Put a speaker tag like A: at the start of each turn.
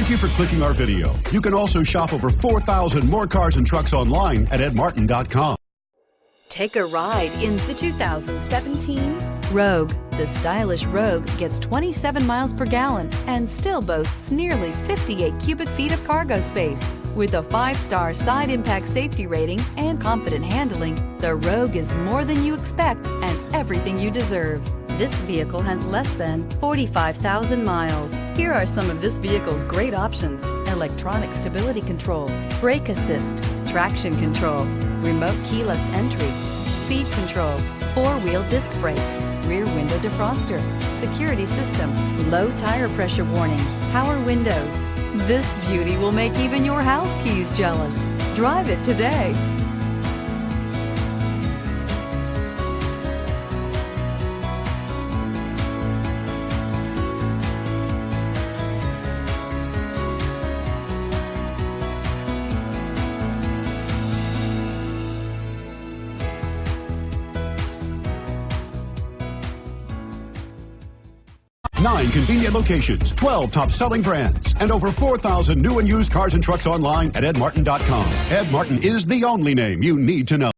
A: Thank you for clicking our video. You can also shop over 4,000 more cars and trucks online at edmartin.com.
B: Take a ride in the 2017 Rogue. The stylish Rogue gets 27 miles per gallon and still boasts nearly 58 cubic feet of cargo space. With a 5-star side impact safety rating and confident handling, the Rogue is more than you expect and everything you deserve. This vehicle has less than 45,000 miles. Here are some of this vehicle's great options: electronic stability control, brake assist, traction control, remote keyless entry, speed control, 4-wheel disc brakes, rear window defroster, security system, low tire pressure warning, power windows. This beauty will make even your house keys jealous. Drive it today.
A: Nine convenient locations, 12 top-selling brands, and over 4,000 new and used cars and trucks online at edmartin.com. Ed Martin is the only name you need to know.